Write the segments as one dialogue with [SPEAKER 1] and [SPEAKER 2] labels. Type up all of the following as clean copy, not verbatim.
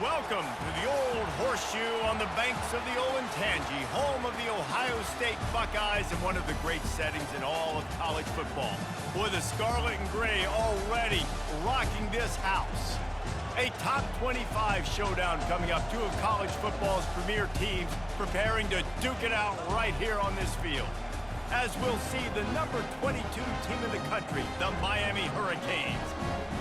[SPEAKER 1] Welcome to the Old Horseshoe on the banks of the Olentangy, home of the Ohio State Buckeyes and one of the great settings in all of college football. Boy, the Scarlet and Gray already rocking this house. A top 25 showdown coming up. Two of college football's premier teams preparing to duke it out right here on this field. As we'll see the number 22 team in the country, the Miami Hurricanes,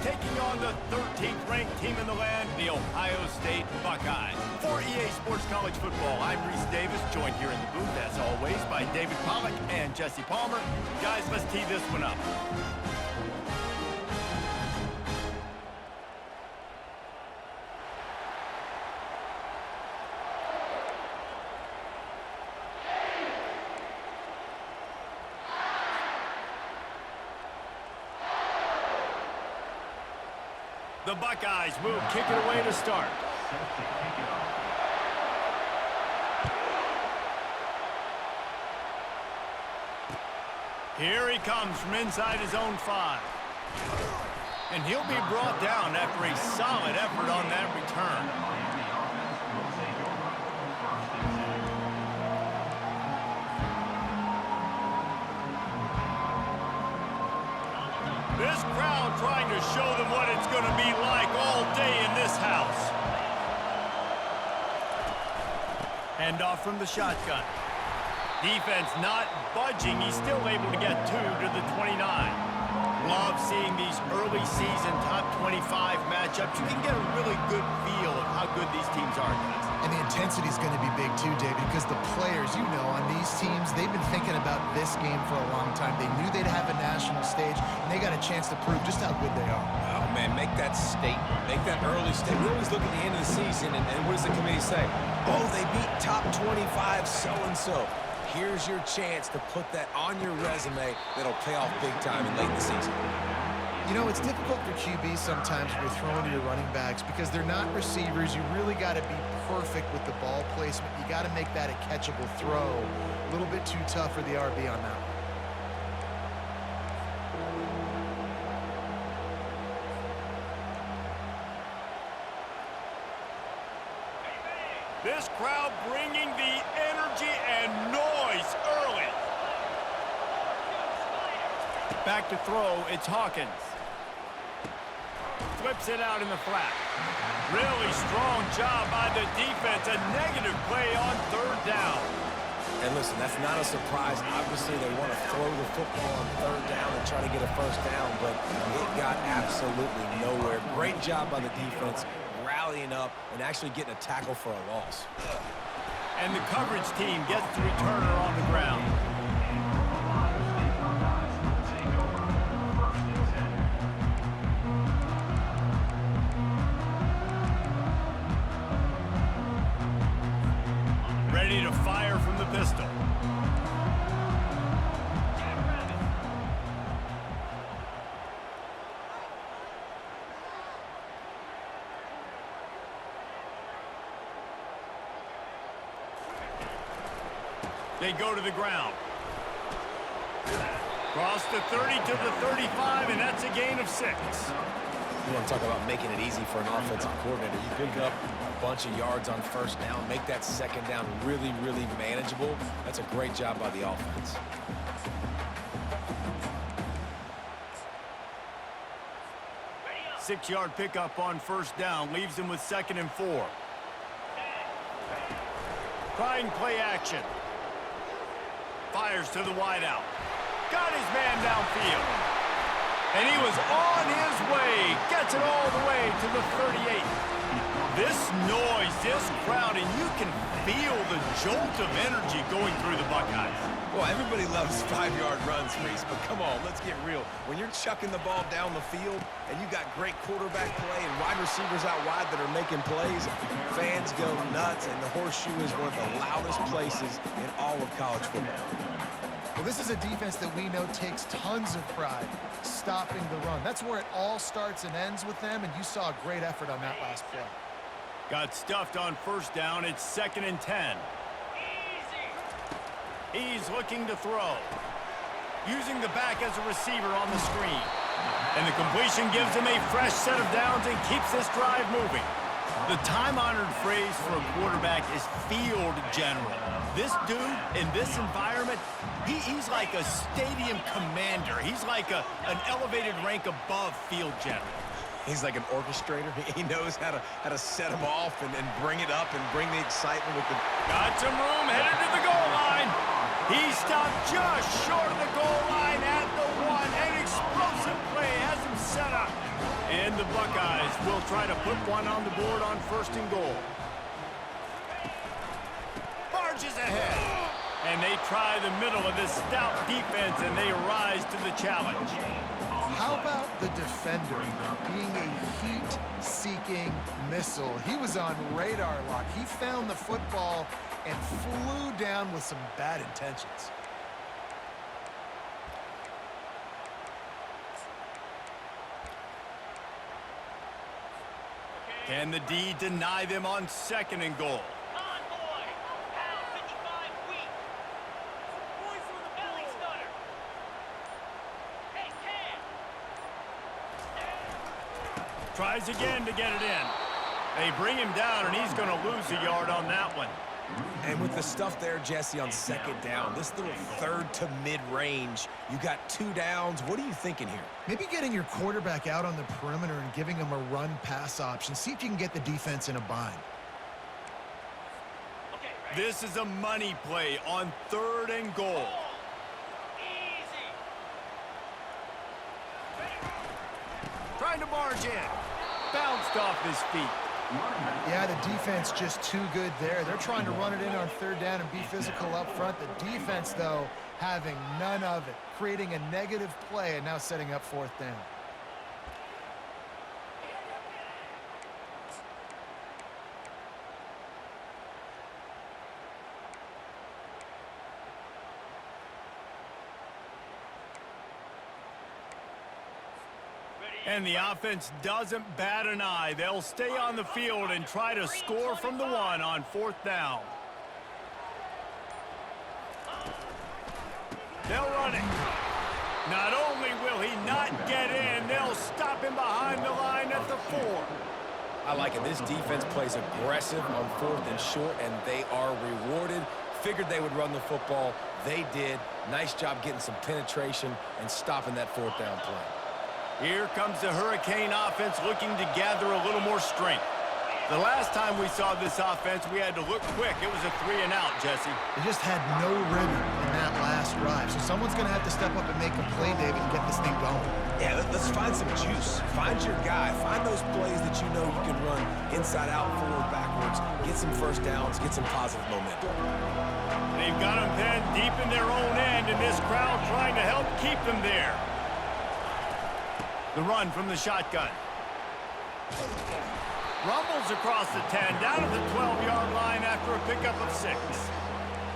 [SPEAKER 1] taking on the 13th ranked team in the land, the Ohio State Buckeyes. For EA Sports College Football, I'm Reese Davis, joined here in the booth, as always, by David Pollack and Jesse Palmer. Guys, let's tee this one up. The Buckeyes will kick it away to start. Here he comes from inside his own 5. And he'll be brought down after a solid effort on that return. This crowd trying to show them what it's going to be like all day in this house. Handoff from the shotgun. Defense not budging. He's still able to get 2 to the 29. Love seeing these early season top 25 matchups. You can get a really good feel of how good these teams are, guys.
[SPEAKER 2] And the intensity is going to be big too, David, because the players, you know, on these teams, they've been thinking about this game for a long time. They knew they'd have a national stage, and they got a chance to prove just how good they are.
[SPEAKER 3] Oh, man, make that statement. Make that early statement. We always look at the end of the season, and what does the committee say? Oh, they beat top 25 so-and-so. Here's your chance to put that on your resume that'll pay off big time in late in the season.
[SPEAKER 2] You know, it's difficult for QB sometimes when you're throwing to your running backs because they're not receivers. You really got to be perfect with the ball placement. You got to make that a catchable throw. A little bit too tough for the RB on that one.
[SPEAKER 1] This crowd bringing the energy and noise early. Back to throw, it's Hawkins. Flips it out in the flat. Really strong job by the defense. A negative play on 3rd down.
[SPEAKER 3] And listen, that's not a surprise. Obviously, they want to throw the football on 3rd down and try to get a 1st down, but it got absolutely nowhere. Great job by the defense, rallying up and actually getting a tackle for a loss.
[SPEAKER 1] And the coverage team gets the returner on the ground. Ready to fire from the pistol. They go to the ground. Cross the 30 to the 35, and that's a gain of 6.
[SPEAKER 3] You want to talk about making it easy for an offensive coordinator. You pick up a bunch of yards on 1st down, make that 2nd down really, really manageable. That's a great job by the offense.
[SPEAKER 1] Six-yard pickup on 1st down leaves him with 2nd and 4. Trying play action. Fires to the wideout. Got his man downfield. And he was on his way. Gets it all the way to the 38. This noise, this crowd, and you can feel the jolt of energy going through the Buckeyes.
[SPEAKER 3] Well, everybody loves 5-yard runs, Reese, but come on, let's get real. When you're chucking the ball down the field and you got great quarterback play and wide receivers out wide that are making plays, fans go nuts, and the Horseshoe is one of the loudest places in all of college football.
[SPEAKER 2] Well, this is a defense that we know takes tons of pride stopping the run. That's where it all starts and ends with them, and you saw a great effort on that last play.
[SPEAKER 1] Got stuffed on 1st down. It's 2nd and 10. He's looking to throw. Using the back as a receiver on the screen. And the completion gives him a fresh set of downs and keeps this drive moving. The time-honored phrase for a quarterback is field general. This dude, in this environment, he's like a stadium commander. He's like an elevated rank above field general.
[SPEAKER 3] He's like an orchestrator. He knows how to set them off and bring it up and bring the excitement with the...
[SPEAKER 1] Got some room, headed to the goal line. He stopped just short of the goal line at the 1. An explosive play has him set up. And the Buckeyes will try to put one on the board on 1st and goal. Barges ahead. And they try the middle of this stout defense, and they rise to the challenge.
[SPEAKER 2] How about the defender being a heat-seeking missile? He was on radar lock. He found the football and flew down with some bad intentions.
[SPEAKER 1] Can the D deny them on 2nd and goal? Tries again to get it in. They bring him down, and he's going to lose a yard on that one.
[SPEAKER 3] And with the stuff there, Jesse, on 2nd down, this little 3rd to mid-range, you got 2 downs. What are you thinking here?
[SPEAKER 2] Maybe getting your quarterback out on the perimeter and giving him a run-pass option. See if you can get the defense in a bind.
[SPEAKER 1] This is a money play on 3rd and goal. Trying to barge in. Bounced off his feet.
[SPEAKER 2] Yeah, the defense just too good there. They're trying to run it in on 3rd down and be physical up front. The defense, though, having none of it, creating a negative play and now setting up 4th down.
[SPEAKER 1] And the offense doesn't bat an eye. They'll stay on the field and try to score from the 1 on 4th down. They'll run it. Not only will he not get in, they'll stop him behind the line at the 4.
[SPEAKER 3] I like it. This defense plays aggressive on 4th and short, and they are rewarded. Figured they would run the football. They did. Nice job getting some penetration and stopping that 4th down play.
[SPEAKER 1] Here comes the Hurricane offense looking to gather a little more strength. The last time we saw this offense, we had to look quick. It was a 3-and-out, Jesse.
[SPEAKER 2] They just had no rhythm in that last drive. So someone's going to have to step up and make a play, David, and get this thing going.
[SPEAKER 3] Yeah, let's find some juice. Find your guy. Find those plays that you know you can run inside out, forward, backwards. Get some 1st downs. Get some positive momentum.
[SPEAKER 1] They've got them pinned deep in their own end, and this crowd trying to help keep them there. The run from the shotgun. Rumbles across the 10, down to the 12-yard line after a pickup of 6.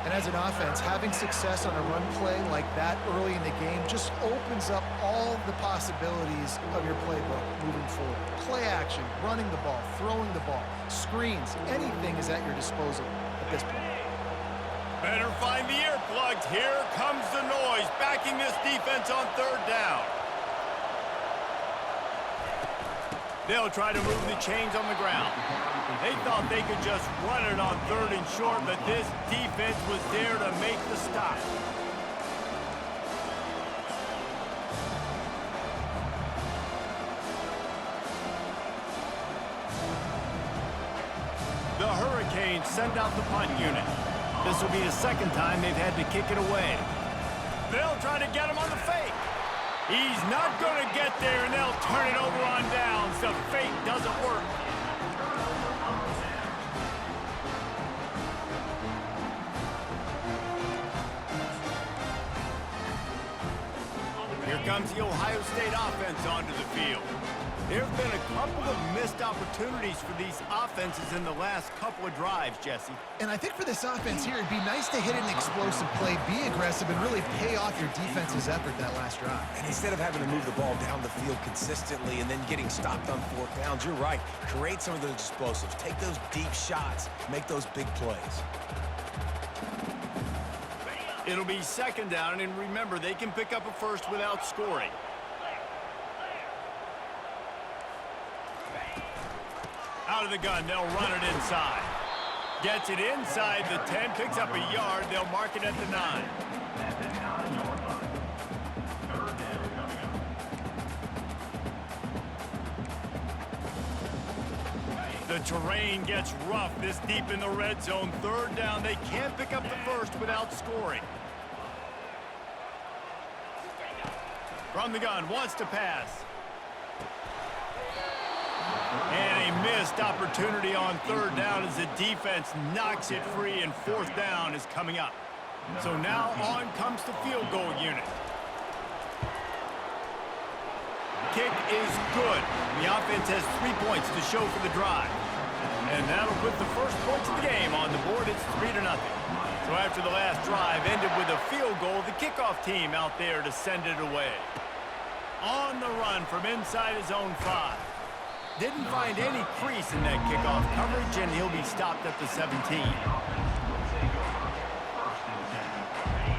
[SPEAKER 2] And as an offense, having success on a run play like that early in the game just opens up all the possibilities of your playbook moving forward. Play action, running the ball, throwing the ball, screens, anything is at your disposal at this point.
[SPEAKER 1] Better find the earplugs. Here comes the noise, backing this defense on 3rd down. They'll try to move the chains on the ground. They thought they could just run it on 3rd and short, but this defense was there to make the stop. The Hurricanes send out the punt unit. This will be the 2nd time they've had to kick it away. They'll try to get him on the fake. He's not going to get there, and they'll turn it over on downs. The fake doesn't work. Here comes the Ohio State offense onto the field. There have been a couple of missed opportunities for these offenses in the last couple of drives, Jesse.
[SPEAKER 2] And I think for this offense here, it'd be nice to hit an explosive play, be aggressive, and really pay off your defense's effort that last drive.
[SPEAKER 3] And instead of having to move the ball down the field consistently and then getting stopped on 4th downs, you're right. Create some of those explosives. Take those deep shots. Make those big plays.
[SPEAKER 1] It'll be 2nd down, and remember, they can pick up a first without scoring. Out of the gun, they'll run it inside. Gets it inside the 10, picks up a yard. They'll mark it at the 9. The terrain gets rough this deep in the red zone. Third down, they can't pick up the first without scoring. From the gun, wants to pass. And a missed opportunity on third down as the defense knocks it free, and fourth down is coming up. So now on comes the field goal unit. Kick is good. The offense has 3 points to show for the drive. And that'll put the first points of the game on the board. It's 3-0. So after the last drive ended with a field goal, the kickoff team out there to send it away. On the run from inside his own 5. Didn't find any crease in that kickoff coverage, and he'll be stopped at the 17.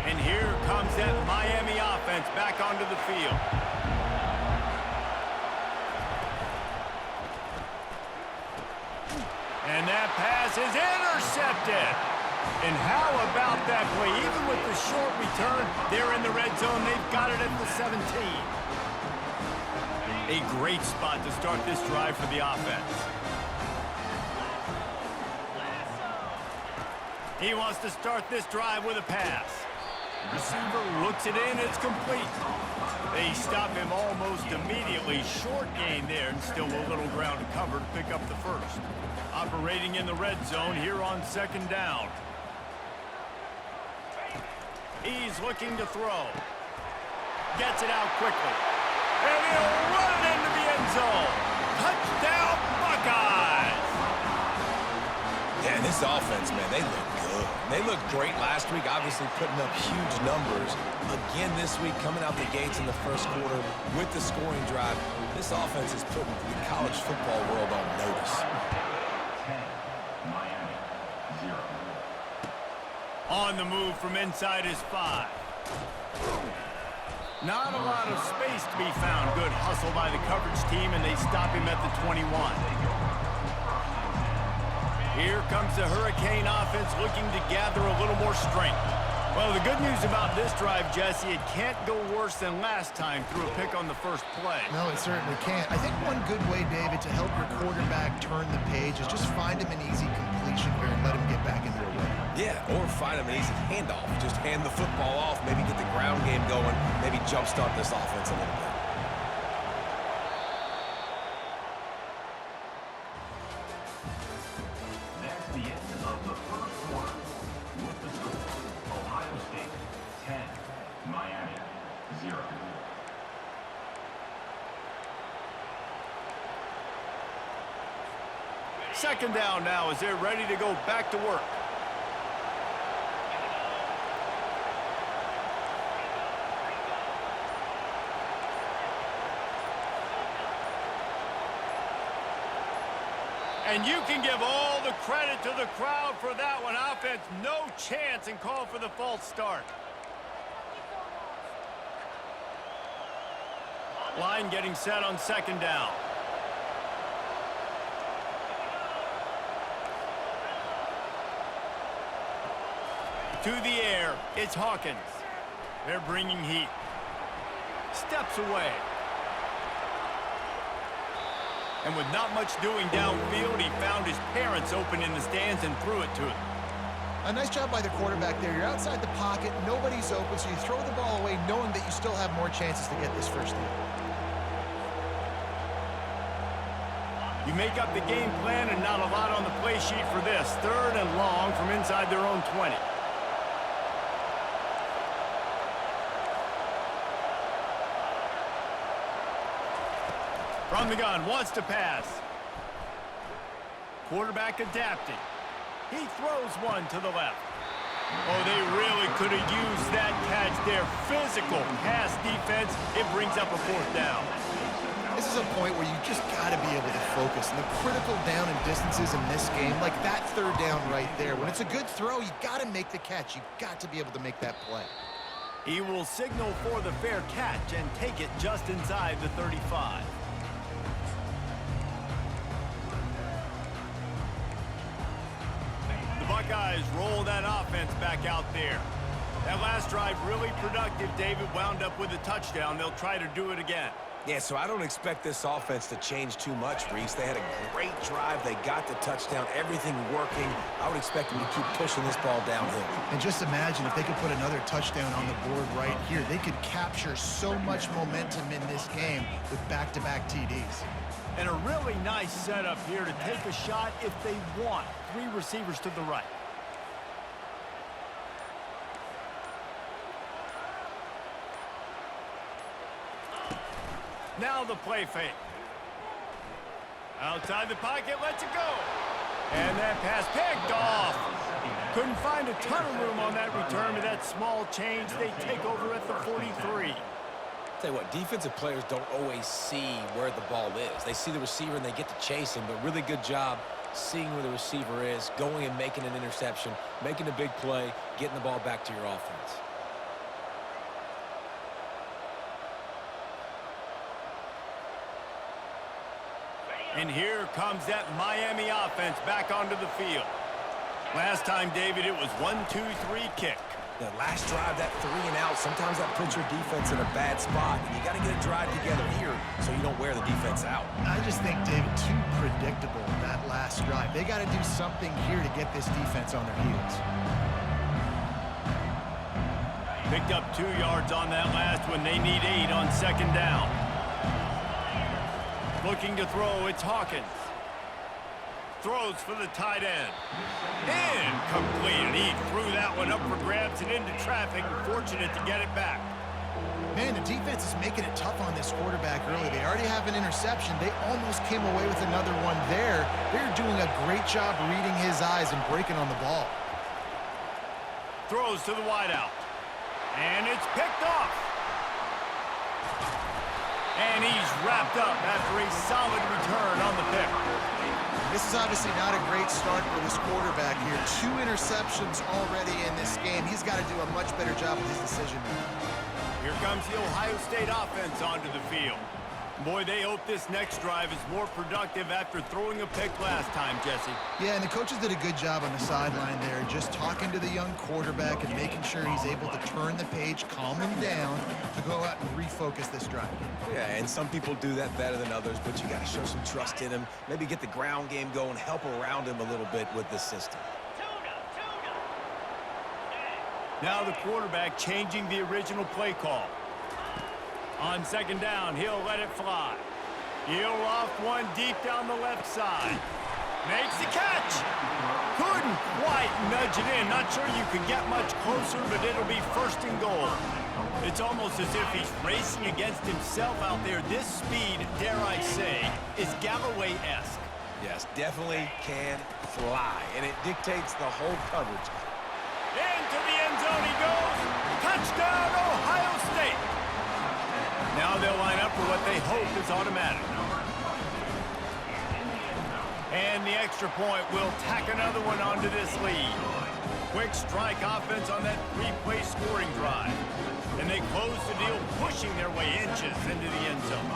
[SPEAKER 1] And here comes that Miami offense back onto the field. And that pass is intercepted. And how about that play? Even with the short return, they're in the red zone. They've got it at the 17. A great spot to start this drive for the offense. He wants to start this drive with a pass. Receiver looks it in. It's complete. They stop him almost immediately. Short gain there, and still a little ground to cover to pick up the first. Operating in the red zone here on second down. He's looking to throw. Gets it out quickly. And he'll run it into the end zone. Touchdown, Buckeyes!
[SPEAKER 3] Yeah, this offense, man, they look good. They looked great last week, obviously putting up huge numbers. Again this week, coming out the gates in the first quarter with the scoring drive. This offense is putting the college football world on notice.
[SPEAKER 1] On the move from inside his 5. Not a lot of space to be found. Good hustle by the coverage team, and they stop him at the 21. Here comes the Hurricane offense looking to gather a little more strength. Well, the good news about this drive, Jesse, it can't go worse than last time through a pick on the first play.
[SPEAKER 2] No, it certainly can't. I think one good way, David, to help your quarterback turn the page is just find him an easy completion here and let him get back into a rhythm.
[SPEAKER 3] Yeah, or find him an easy handoff. Just hand the football off, maybe get the ground game going, maybe jumpstart this offense a little bit.
[SPEAKER 4] That's the end of the first quarter. With the score, Ohio State 10, Miami 0.
[SPEAKER 1] Second down now as they're ready to go back to work. And you can give all the credit to the crowd for that one. Offense, no chance, and call for the false start. Line getting set on second down. To the air, it's Hawkins. They're bringing heat. Steps away. And with not much doing downfield, he found his parents open in the stands and threw it to him.
[SPEAKER 2] A nice job by the quarterback there. You're outside the pocket, nobody's open, so you throw the ball away knowing that you still have more chances to get this first down.
[SPEAKER 1] You make up the game plan and not a lot on the play sheet for this. Third and long from inside their own 20. From the gun, wants to pass. Quarterback adapting. He throws one to the left. Oh, they really could have used that catch there. Physical pass defense. It brings up a fourth down.
[SPEAKER 2] This is a point where you just got to be able to focus. And the critical down and distances in this game, like that third down right there, when it's a good throw, you got to make the catch. You've got to be able to make that play.
[SPEAKER 1] He will signal for the fair catch and take it just inside the 35. Buckeyes roll that offense back out there. That last drive really productive. David wound up with a touchdown. They'll try to do it again.
[SPEAKER 3] Yeah, so I don't expect this offense to change too much, Reese. They had a great drive. They got the touchdown, everything working. I would expect them to keep pushing this ball downhill.
[SPEAKER 2] And just imagine if they could put another touchdown on the board right here. They could capture so much momentum in this game with back-to-back TDs.
[SPEAKER 1] And a really nice setup here to take a shot if they want. 3 receivers to the right. Now the play fake. Outside the pocket, lets it go. And that pass picked off. Couldn't find a ton of room on that return, but that small change, they take over at the 43.
[SPEAKER 3] Tell you what, defensive players don't always see where the ball is. They see the receiver and they get to chase him, but really good job seeing where the receiver is, going and making an interception, making a big play, getting the ball back to your offense.
[SPEAKER 1] And here comes that Miami offense back onto the field. Last time, David, it was 1-2-3 kick.
[SPEAKER 3] The last drive, that 3 and out, sometimes that puts your defense in a bad spot. And you got to get a drive together here so you don't wear the defense out.
[SPEAKER 2] I just think, David, too predictable, that last drive. They got to do something here to get this defense on their heels.
[SPEAKER 1] Picked up 2 yards on that last one. They need 8 on second down. Looking to throw, it's Hawkins. Throws for the tight end. Incomplete. He threw that one up for grabs and into traffic. Fortunate to get it back.
[SPEAKER 2] Man, the defense is making it tough on this quarterback early. They already have an interception. They almost came away with another one there. They're doing a great job reading his eyes and breaking on the ball.
[SPEAKER 1] Throws to the wideout. And it's picked off. And he's wrapped up after a solid return on the pick.
[SPEAKER 2] This is obviously not a great start for this quarterback here. 2 interceptions already in this game. He's got to do a much better job with his decision making.
[SPEAKER 1] Here comes the Ohio State offense onto the field. Boy, they hope this next drive is more productive after throwing a pick last time, Jesse.
[SPEAKER 2] Yeah, and the coaches did a good job on the sideline there, just talking to the young quarterback and making sure he's able to turn the page, calm him down, to go out and refocus this drive.
[SPEAKER 3] Yeah, and some people do that better than others, but you got to show some trust in him. Maybe get the ground game going, help around him a little bit with this system.
[SPEAKER 1] Now the quarterback changing the original play call. On second down, he'll let it fly. He'll off one deep down the left side. Makes the catch. Couldn't quite nudge it in. Not sure you could get much closer, but it'll be first and goal. It's almost as if he's racing against himself out there. This speed, dare I say, is Galloway-esque.
[SPEAKER 3] Yes, definitely can fly, and it dictates the whole coverage.
[SPEAKER 1] Into the end zone he goes. Touchdown, Ohio State. Now they'll line up for what they hope is automatic. And the extra point will tack another one onto this lead. Quick strike offense on that 3-play scoring drive. And they close the deal, pushing their way inches into the end zone.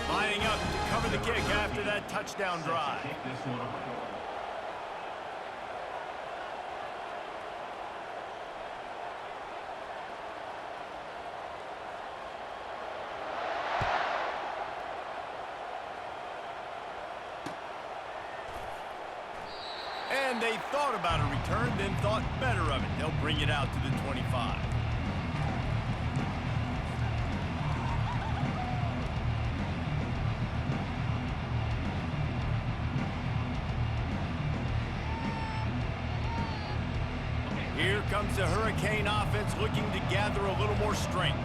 [SPEAKER 1] Lining up to cover the kick after that touchdown drive. And they thought about a return, then thought better of it. They'll bring it out to the 25. Here comes the Hurricane offense looking to gather a little more strength.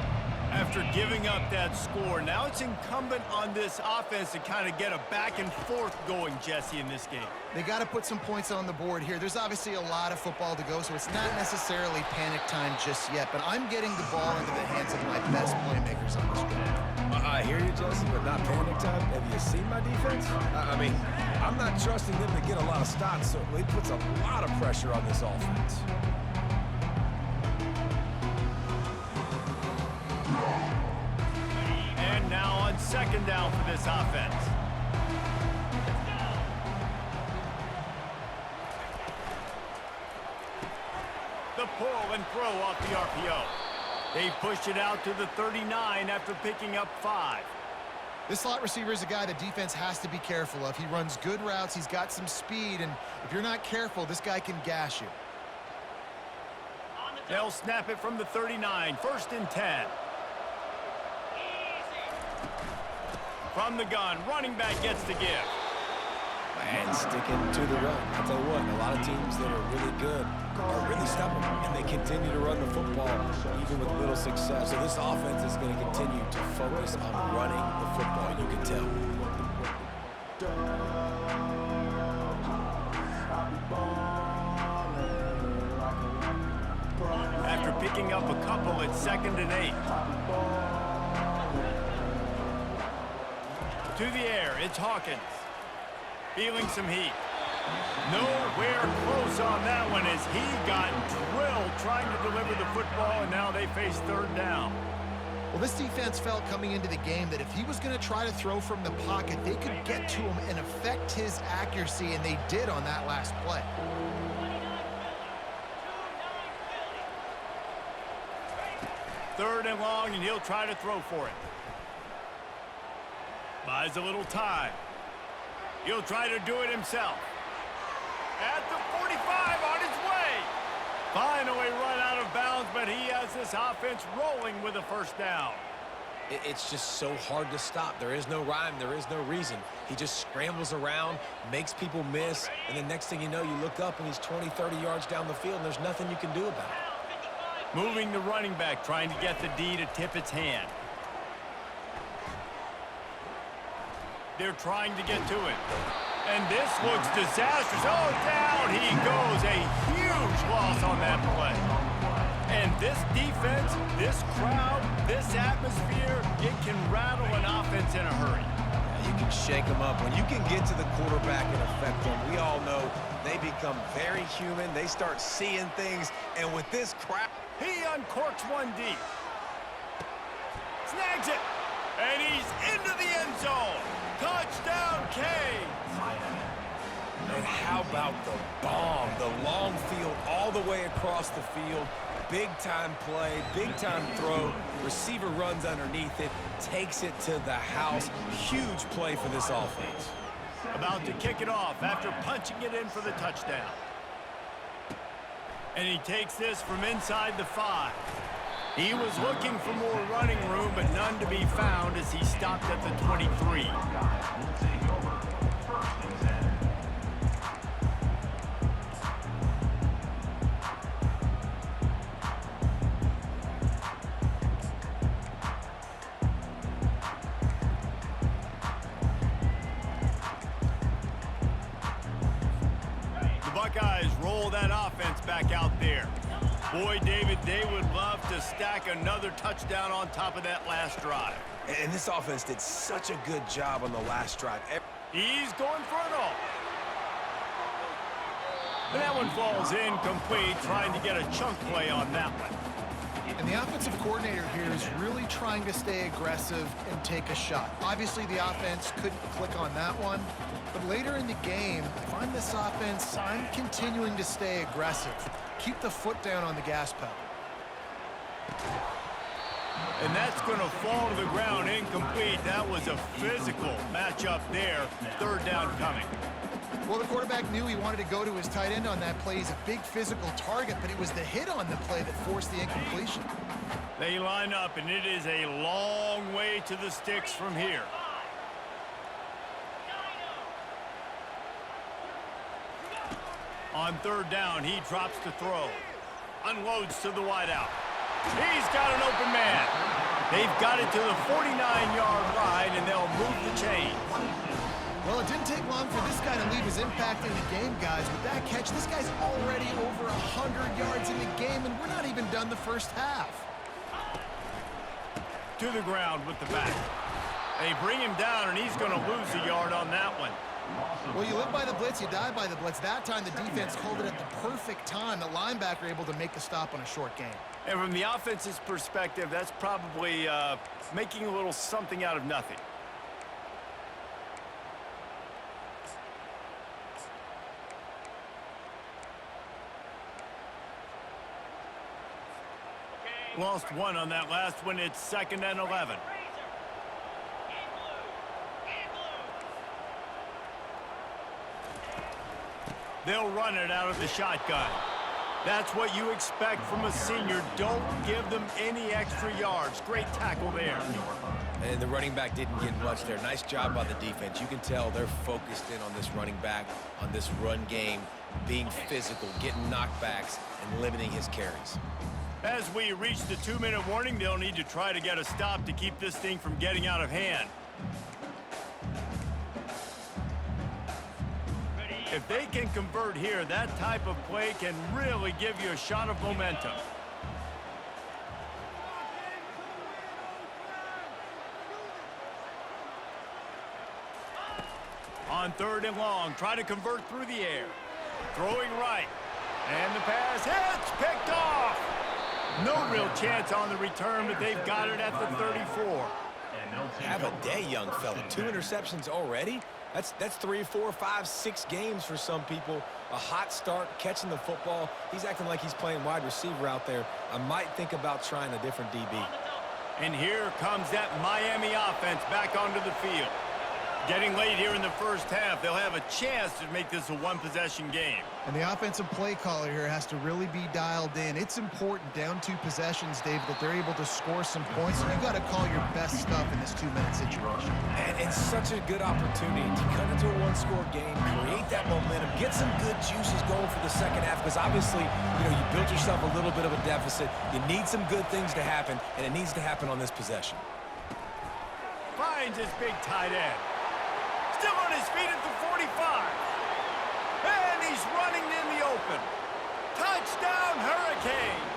[SPEAKER 1] After giving up that score, now it's incumbent on this offense to kind of get a back and forth going, Jesse, in this game.
[SPEAKER 2] They got to put some points on the board here. There's obviously a lot of football to go, so it's not necessarily panic time just yet, but I'm getting the ball into the hands of my best playmakers on this drive.
[SPEAKER 3] I hear you, Jesse, but not panic time. Have you seen my defense? I mean, I'm not trusting them to get a lot of stops, so it puts a lot of pressure on this offense.
[SPEAKER 1] on second down for this offense. The pull and throw off the RPO. They pushed it out to the 39 after picking up 5.
[SPEAKER 2] This slot receiver is a guy the defense has to be careful of. He runs good routes. He's got some speed, and if you're not careful, this guy can gash you.
[SPEAKER 1] They'll snap it from the 39, 1st and 10. From the gun, running back gets the give.
[SPEAKER 3] And sticking to the run. I'll tell you what, a lot of teams that are really good are really stubborn, and they continue to run the football even with little success. So this offense is going to continue to focus on running the football, you can tell.
[SPEAKER 1] After picking up a couple, it's 2nd and 8. To the air, it's Hawkins. Feeling some heat. Nowhere close on that one as he got drilled trying to deliver the football, and now they face 3rd down.
[SPEAKER 2] Well, this defense felt coming into the game that if he was going to try to throw from the pocket, they could get to him and affect his accuracy, and they did on that last play.
[SPEAKER 1] Third and long, and he'll try to throw for it. Buys a little time. He'll try to do it himself. At the 45, on his way. Finally run out of bounds, but he has this offense rolling with a 1st down.
[SPEAKER 3] It's just so hard to stop. There is no rhyme. There is no reason. He just scrambles around, makes people miss, and then next thing you know, you look up and he's 20, 30 yards down the field, and there's nothing you can do about it.
[SPEAKER 1] Moving the running back, trying to get the D to tip its hand. They're trying to get to it. And this looks disastrous. Oh, down he goes. A huge loss on that play. And this defense, this crowd, this atmosphere, it can rattle an offense in a hurry.
[SPEAKER 3] You can shake them up. When you can get to the quarterback and affect them, we all know they become very human. They start seeing things. And with this crowd,
[SPEAKER 1] he uncorks one deep. Snags it. And he's into the end zone. Touchdown, Canes!
[SPEAKER 3] And how about the bomb? The long field all the way across the field. Big-time play, big-time throw. Receiver runs underneath it, takes it to the house. Huge play for this offense.
[SPEAKER 1] About to kick it off after punching it in for the touchdown. And he takes this from inside the 5. He was looking for more running room, but none to be found as he stopped at the 23. The Buckeyes roll that offense back out there. Boy, David, they would love to stack another touchdown on top of that last drive.
[SPEAKER 3] And this offense did such a good job on the last drive.
[SPEAKER 1] He's going for it all. And that one falls incomplete, trying to get a chunk play on that one.
[SPEAKER 2] And the offensive coordinator here is really trying to stay aggressive and take a shot. Obviously, the offense couldn't click on that one. But later in the game, if I'm this offense, I'm continuing to stay aggressive. Keep the foot down on the gas pedal.
[SPEAKER 1] And that's going to fall to the ground incomplete. That was a physical matchup there. 3rd down coming.
[SPEAKER 2] Well, the quarterback knew he wanted to go to his tight end on that play. He's a big physical target, but it was the hit on the play that forced the incompletion.
[SPEAKER 1] They line up, and it is a long way to the sticks from here. On 3rd down, he drops to throw. Unloads to the wideout. He's got an open man. They've got it to the 49-yard line, and they'll move the chains.
[SPEAKER 2] Well, it didn't take long for this guy to leave his impact in the game, guys. With that catch, this guy's already over 100 yards in the game, and we're not even done the first half.
[SPEAKER 1] To the ground with the back. They bring him down, and he's going to lose a yard on that one.
[SPEAKER 2] Well, you live by the blitz, you die by the blitz. That time the defense called it at the perfect time. The linebacker able to make the stop on a short gain.
[SPEAKER 1] And from the offense's perspective, that's probably making a little something out of nothing. Lost one on that last one. It's 2nd and 11. They'll run it out of the shotgun. That's what you expect from a senior. Don't give them any extra yards. Great tackle there.
[SPEAKER 3] And the running back didn't get much there. Nice job by the defense. You can tell they're focused in on this running back, on this run game, being physical, getting knockbacks, and limiting his carries.
[SPEAKER 1] As we reach the 2-minute warning, they'll need to try to get a stop to keep this thing from getting out of hand. If they can convert here, that type of play can really give you a shot of momentum. On 3rd and long, try to convert through the air. Throwing right. And the pass hits, picked off. No real chance on the return, but they've got it at the 34.
[SPEAKER 3] Have a day, young fella. 2 interceptions already? That's 3, 4, 5, 6 games for some people. A hot start, catching the football. He's acting like he's playing wide receiver out there. I might think about trying a different DB.
[SPEAKER 1] And here comes that Miami offense back onto the field. Getting late here in the first half, they'll have a chance to make this a one-possession game.
[SPEAKER 2] And the offensive play caller here has to really be dialed in. It's important down 2 possessions, Dave, that they're able to score some points. And you got to call your best stuff in this 2-minute situation.
[SPEAKER 3] And it's such a good opportunity to cut into a 1-score game, create that momentum, get some good juices going for the second half. Because obviously, you built yourself a little bit of a deficit. You need some good things to happen, and it needs to happen on this possession.
[SPEAKER 1] Finds his big tight end. Still on his feet at the 45. And he's running in the open. Touchdown, Hurricanes.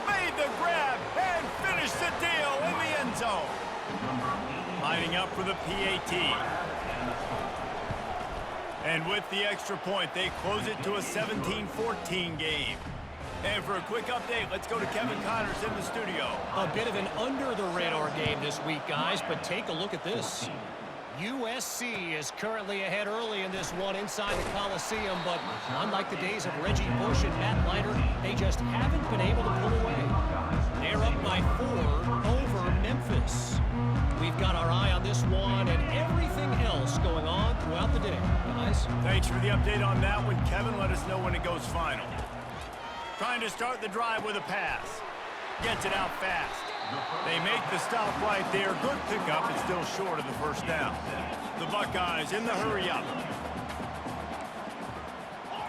[SPEAKER 1] Made the grab and finished the deal in the end zone. Lining up for the PAT. And with the extra point, they close it to a 17-14 game. And for a quick update, let's go to Kevin Connors in the studio.
[SPEAKER 5] A bit of an under-the-radar game this week, guys, but take a look at this. USC is currently ahead early in this one inside the Coliseum, but unlike the days of Reggie Bush and Matt Leiter, they just haven't been able to pull away. They're up by 4 over Memphis. We've got our eye on this one and everything else going on throughout the day, guys.
[SPEAKER 1] Thanks for the update on that one, Kevin. Let us know when it goes final. Trying to start the drive with a pass. Gets it out fast. They make the stop right there. Good pickup. It's still short of the first down. The Buckeyes in the hurry-up.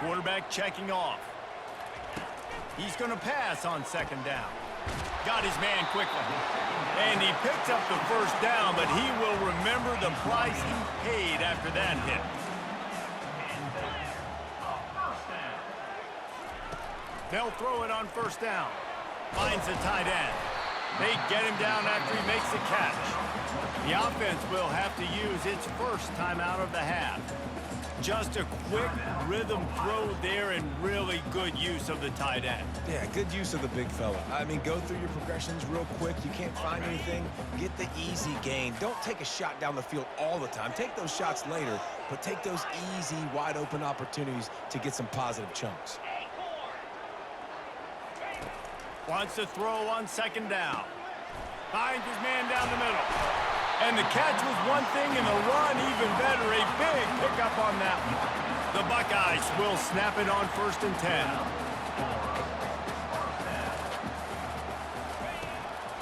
[SPEAKER 1] Quarterback checking off. He's going to pass on 2nd down. Got his man quickly. And he picks up the first down, but he will remember the price he paid after that hit. They'll throw it on 1st down. Finds the tight end. They get him down after he makes the catch. The offense will have to use its first timeout of the half. Just a quick rhythm throw there and really good use of the tight end.
[SPEAKER 3] Yeah, good use of the big fella. I mean, go through your progressions real quick. You can't find anything. Get the easy gain. Don't take a shot down the field all the time. Take those shots later, but take those easy, wide-open opportunities to get some positive chunks.
[SPEAKER 1] Wants to throw on 2nd down. Finds his man down the middle. And the catch was one thing, and the run even better. A big pickup on that one. The Buckeyes will snap it on 1st and 10.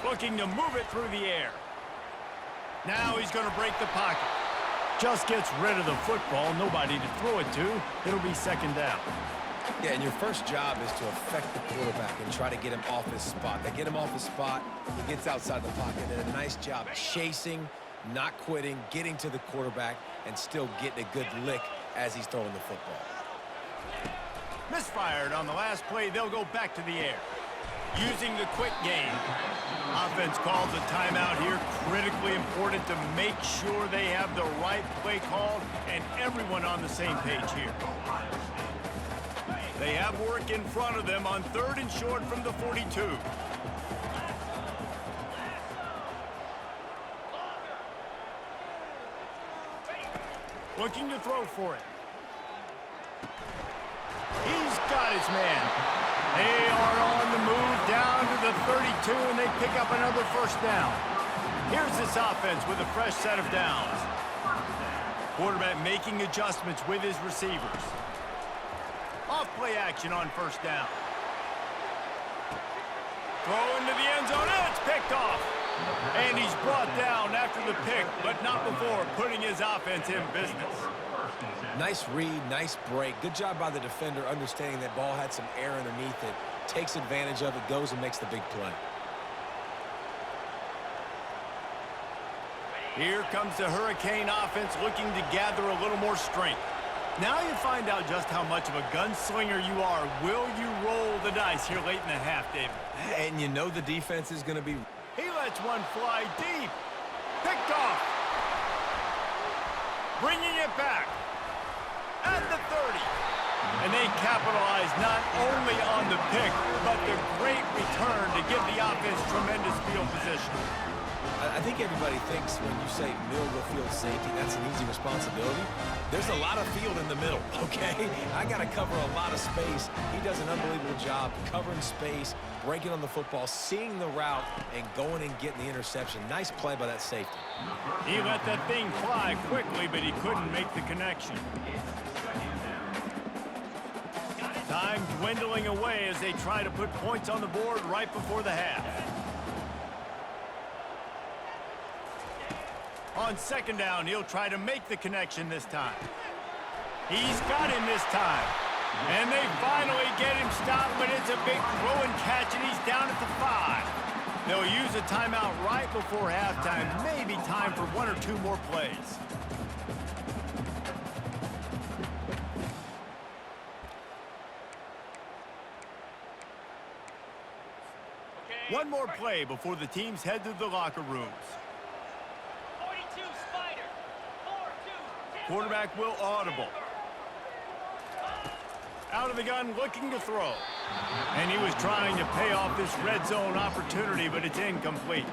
[SPEAKER 1] Looking to move it through the air. Now he's going to break the pocket. Just gets rid of the football. Nobody to throw it to. It'll be 2nd down.
[SPEAKER 3] Yeah, and your first job is to affect the quarterback and try to get him off his spot. They get him off his spot, he gets outside the pocket, and a nice job chasing, not quitting, getting to the quarterback, and still getting a good lick as he's throwing the football.
[SPEAKER 1] Misfired on the last play. They'll go back to the air. using the quick game. Offense calls a timeout here. Critically important to make sure they have the right play called and everyone on the same page here. They have work in front of them on 3rd and short from the 42. Looking to throw for it. He's got his man. They are on the move down to the 32, and they pick up another first down. Here's this offense with a fresh set of downs. Quarterback making adjustments with his receivers. Off-play action on first down. Throw into the end zone, and it's picked off. And he's brought down after the pick, but not before putting his offense in business.
[SPEAKER 3] Nice read, nice break. Good job by the defender understanding that ball had some air underneath it. Takes advantage of it, goes and makes the big play.
[SPEAKER 1] Here comes the Hurricane offense looking to gather a little more strength. Now you find out just how much of a gunslinger you are. Will you roll the dice here late in the half, David?
[SPEAKER 3] And you know the defense is going to be...
[SPEAKER 1] He lets one fly deep. Picked off. Bringing it back. At the 30. And they capitalize not only on the pick, but the great return to give the offense tremendous field position.
[SPEAKER 3] I think everybody thinks when you say middle of the field safety, that's an easy responsibility. There's a lot of field in the middle, okay? I got to cover a lot of space. He does an unbelievable job covering space, breaking on the football, seeing the route, and going and getting the interception. Nice play by that safety.
[SPEAKER 1] He let that thing fly quickly, but he couldn't make the connection. Time dwindling away as they try to put points on the board right before the half. On 2nd down, he'll try to make the connection this time. He's got him this time. And they finally get him stopped, but it's a big throw and catch, and he's down at the 5. They'll use a timeout right before halftime. Maybe time for 1 or 2 more plays. One more play before the teams head to the locker rooms. Quarterback will audible. Out of the gun, looking to throw. And he was trying to pay off this red zone opportunity, but it's incomplete.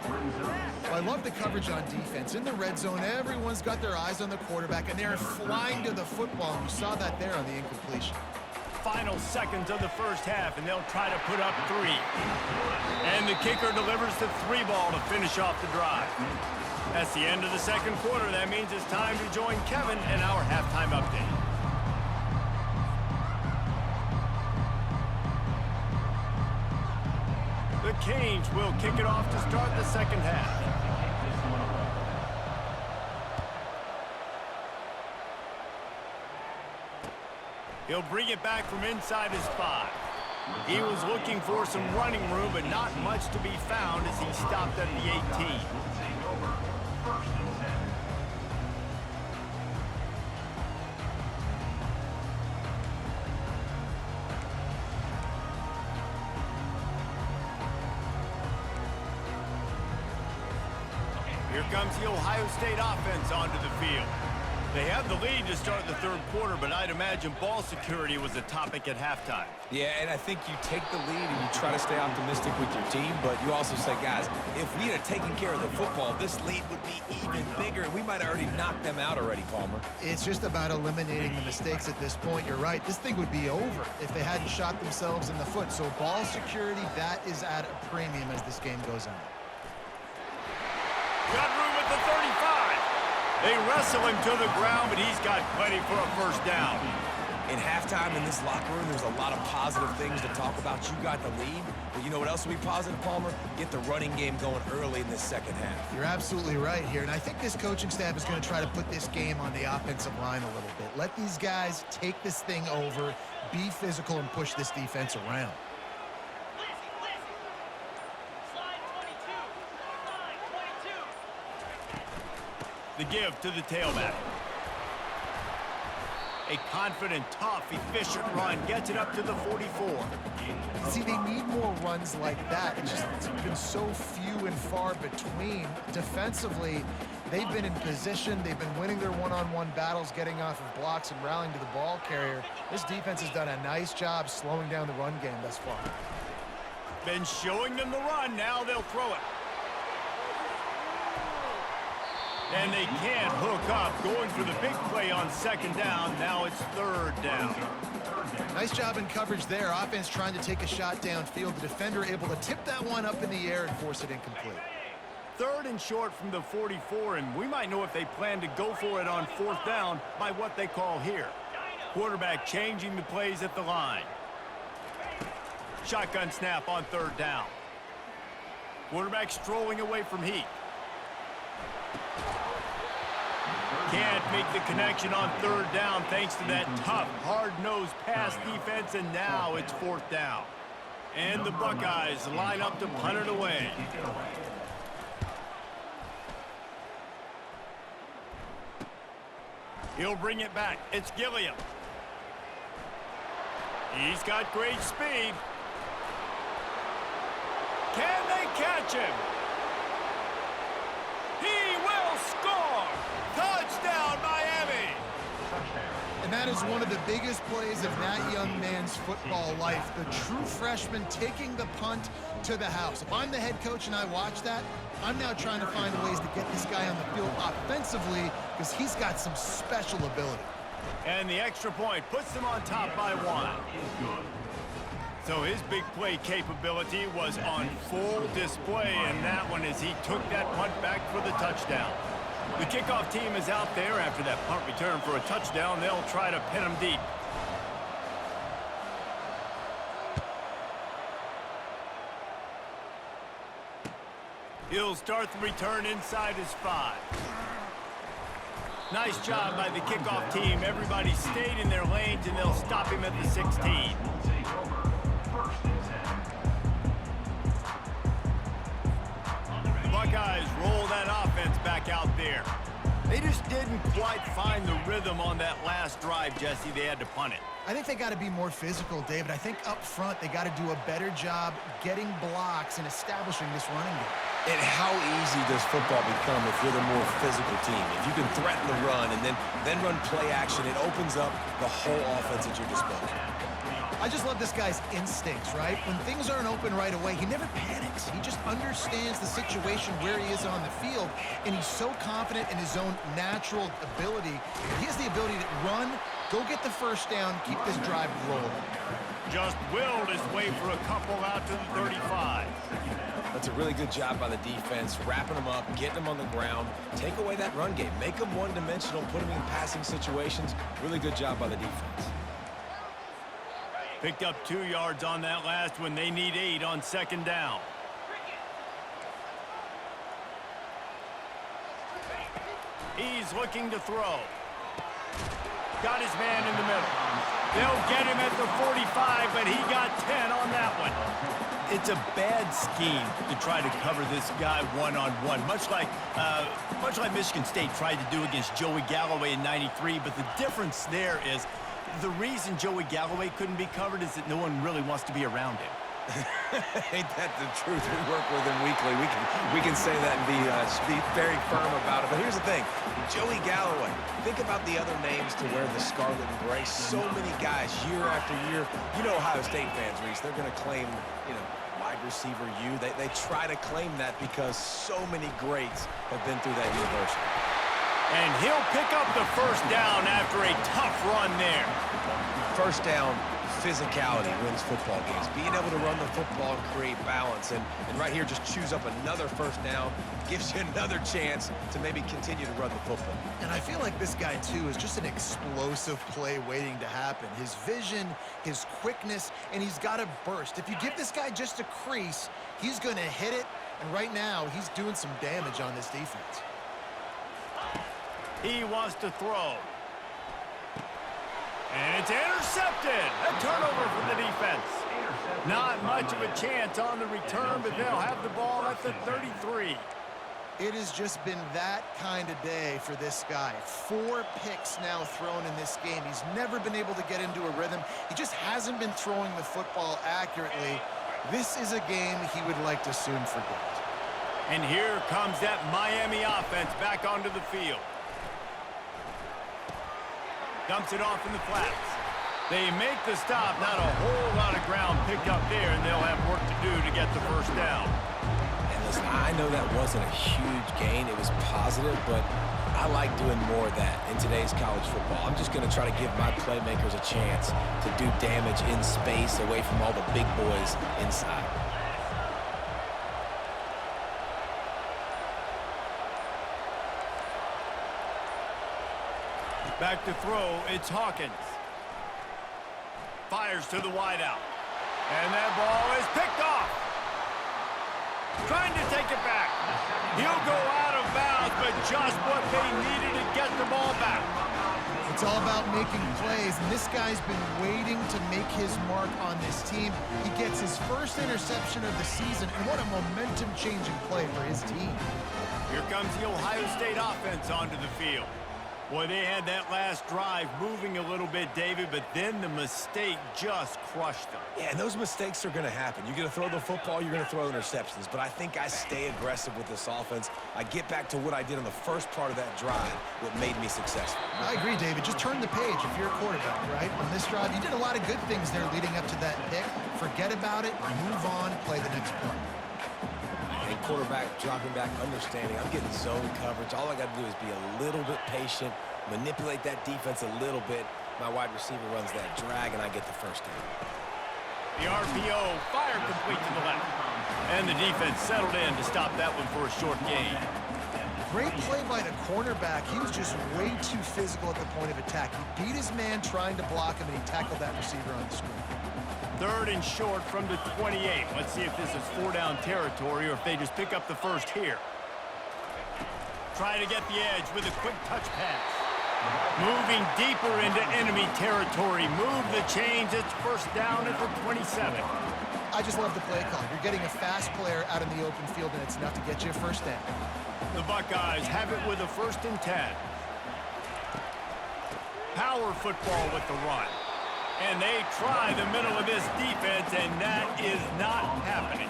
[SPEAKER 2] Well, I love the coverage on defense. In the red zone, everyone's got their eyes on the quarterback, and they're flying to the football. And you saw that there on the incompletion.
[SPEAKER 1] Final seconds of the first half, and they'll try to put up 3. And the kicker delivers the 3 ball to finish off the drive. That's the end of the 2nd quarter. That means it's time to join Kevin in our halftime update. The Canes will kick it off to start the 2nd half. He'll bring it back from inside his 5. He was looking for some running room, but not much to be found as he stopped at the 18. Here comes the Ohio State offense onto the field. They have the lead to start the 3rd quarter, but I'd imagine ball security was a topic at halftime.
[SPEAKER 3] Yeah, and I think you take the lead and you try to stay optimistic with your team, but you also say, guys, if we had taken care of the football, this lead would be even bigger. We might have already knocked them out already, Palmer.
[SPEAKER 2] It's just about eliminating the mistakes at this point. You're right. This thing would be over if they hadn't shot themselves in the foot. So ball security, that is at a premium as this game goes on.
[SPEAKER 1] Got room at the 35. They wrestle him to the ground, but he's got plenty for a first down.
[SPEAKER 3] In halftime in this locker room, there's a lot of positive things to talk about. You got the lead, but you know what else will be positive, Palmer? Get the running game going early in this 2nd half.
[SPEAKER 2] You're absolutely right here, and I think this coaching staff is going to try to put this game on the offensive line a little bit. Let these guys take this thing over, be physical, and push this defense around.
[SPEAKER 1] The give to the tailback. A confident, tough, efficient run gets it up to the 44.
[SPEAKER 2] See, they need more runs like that. It's been so few and far between. Defensively, they've been in position. They've been winning their one-on-one battles, getting off of blocks and rallying to the ball carrier. This defense has done a nice job slowing down the run game thus far.
[SPEAKER 1] Been showing them the run. Now they'll throw it. And they can't hook up. Going for the big play on second down. Now it's third down.
[SPEAKER 2] Nice job in coverage there. Offense trying to take a shot downfield. The defender able to tip that one up in the air and force it incomplete.
[SPEAKER 1] Third and short from the 44, and we might know if they plan to go for it on fourth down by what they call here. Quarterback changing the plays at the line. Shotgun snap on third down. Quarterback strolling away from heat. Can't make the connection on third down thanks to that tough, hard-nosed pass defense, and now it's fourth down. And the Buckeyes line up to punt it away. He'll bring it back. It's Gilliam. He's got great speed. Can they catch him? He will score! Touchdown, Miami!
[SPEAKER 2] And that is one of the biggest plays of that young man's football life. The true freshman taking the punt to the house. If I'm the head coach and I watch that, I'm now trying to find ways to get this guy on the field offensively because he's got some special ability.
[SPEAKER 1] And the extra point puts them on top by one. So his big play capability was on full display, and that one as he took that punt back for the touchdown. The kickoff team is out there after that punt return for a touchdown. They'll try to pin him deep. He'll start the return inside his 5. Nice job by the kickoff team. Everybody stayed in their lanes, and they'll stop him at the 16. The Buckeyes roll that offense back out there. They just didn't quite find the rhythm on that last drive, Jesse. They had to punt it.
[SPEAKER 2] I think they got to be more physical, David. I think up front they got to do a better job getting blocks and establishing this running game.
[SPEAKER 3] And how easy does football become if you're the more physical team? If you can threaten the run and then run play action, it opens up the whole offense at your disposal.
[SPEAKER 2] I just love this guy's instincts, right? When things aren't open right away, he never panics. He just understands the situation where he is on the field, and he's so confident in his own natural ability. He has the ability to run, go get the first down, keep this drive rolling.
[SPEAKER 1] Just willed his way for a couple out to the 35.
[SPEAKER 3] That's a really good job by the defense, wrapping them up, getting them on the ground, take away that run game, make them one-dimensional, put them in passing situations. Really good job by the defense.
[SPEAKER 1] Picked up 2 yards on that last one. They need 8 on second down. He's looking to throw. Got his man in the middle. They'll get him at the 45, but he got 10 on that one. It's a bad scheme to try to cover this guy one-on-one, much like Michigan State tried to do against Joey Galloway in '93, but the difference there is the reason Joey Galloway couldn't be covered is that no one really wants to be around him.
[SPEAKER 3] Ain't that the truth? We work with him weekly. We can say that and be very firm about it. But here's the thing. Joey Galloway, think about the other names to wear the scarlet and gray. So many guys year after year. You know Ohio State fans, Reese, they're going to claim, wide receiver U. They try to claim that because so many greats have been through that university.
[SPEAKER 1] And he'll pick up the first down after a tough run there.
[SPEAKER 3] First down, physicality wins football games. Being able to run the football and create balance. And right here, just choose up another first down. Gives you another chance to maybe continue to run the football.
[SPEAKER 2] And I feel like this guy, too, is just an explosive play waiting to happen. His vision, his quickness, and he's got a burst. If you give this guy just a crease, he's going to hit it. And right now, he's doing some damage on this defense.
[SPEAKER 1] He wants to throw. And it's intercepted. A turnover for the defense. Not much of a chance on the return, but they'll have the ball at the 33.
[SPEAKER 2] It has just been that kind of day for this guy. 4 picks now thrown in this game. He's never been able to get into a rhythm. He just hasn't been throwing the football accurately. This is a game he would like to soon forget.
[SPEAKER 1] And here comes that Miami offense back onto the field. Dumps it off in the flats. They make the stop. Not a whole lot of ground picked up there, and they'll have work to do to get the first down.
[SPEAKER 3] Listen, I know that wasn't a huge gain. It was positive, but I like doing more of that in today's college football. I'm just going to try to give my playmakers a chance to do damage in space away from all the big boys inside.
[SPEAKER 1] Back to throw, it's Hawkins. Fires to the wideout. And that ball is picked off. Trying to take it back. He'll go out of bounds, but just what they needed to get the ball back.
[SPEAKER 2] It's all about making plays, and this guy's been waiting to make his mark on this team. He gets his first interception of the season, and what a momentum-changing play for his team.
[SPEAKER 1] Here comes the Ohio State offense onto the field. Boy, they had that last drive moving a little bit, David, but then the mistake just crushed them.
[SPEAKER 3] Yeah, and those mistakes are going to happen. You're going to throw the football, you're going to throw interceptions. But I think I stay aggressive with this offense. I get back to what I did on the first part of that drive, what made me successful.
[SPEAKER 2] I agree, David. Just turn the page if you're a quarterback, right? On this drive, you did a lot of good things there leading up to that pick. Forget about it, move on, play the next play.
[SPEAKER 3] And quarterback dropping back, understanding I'm getting zone coverage. All I got to do is be a little bit patient, manipulate that defense a little bit. My wide receiver runs that drag, and I get the first down.
[SPEAKER 1] The RPO fired complete to the left. And the defense settled in to stop that one for a short gain.
[SPEAKER 2] Great play by the cornerback. He was just way too physical at the point of attack. He beat his man trying to block him, and he tackled that receiver on the screen.
[SPEAKER 1] 3rd and short from the 28. Let's see if this is 4-down territory or if they just pick up the first here. Try to get the edge with a quick touch pass. Moving deeper into enemy territory. Move the chains. It's first down at the 27.
[SPEAKER 2] I just love the play call. You're getting a fast player out in the open field, and it's enough to get you a first down.
[SPEAKER 1] The Buckeyes have it with a 1st and 10. Power football with the run. And they try the middle of this defense, and that is not happening.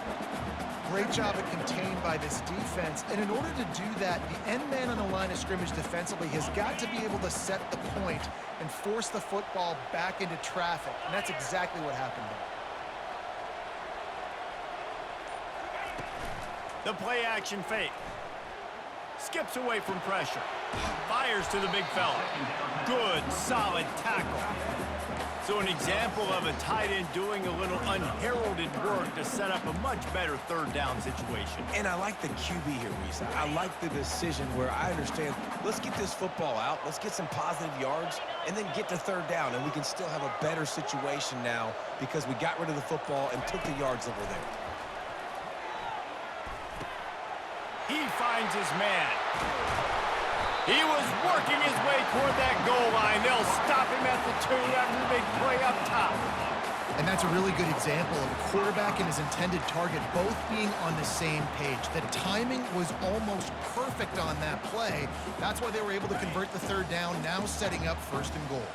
[SPEAKER 2] Great job of contained by this defense. And in order to do that, the end man on the line of scrimmage defensively has got to be able to set the point and force the football back into traffic. And that's exactly what happened there.
[SPEAKER 1] The play action fake. Skips away from pressure. Fires to the big fella. Good, solid tackle. So an example of a tight end doing a little unheralded work to set up a much better 3rd down situation.
[SPEAKER 3] And I like the QB here, Reese. I like the decision where I understand, let's get this football out, let's get some positive yards, and then get to 3rd down, and we can still have a better situation now because we got rid of the football and took the yards that were there.
[SPEAKER 1] He finds his man. He was working his way toward that goal line. They'll stop him at the 2 after the big play up top.
[SPEAKER 2] And that's a really good example of a quarterback and his intended target both being on the same page. The timing was almost perfect on that play. That's why they were able to convert the 3rd down, now setting up 1st and goal.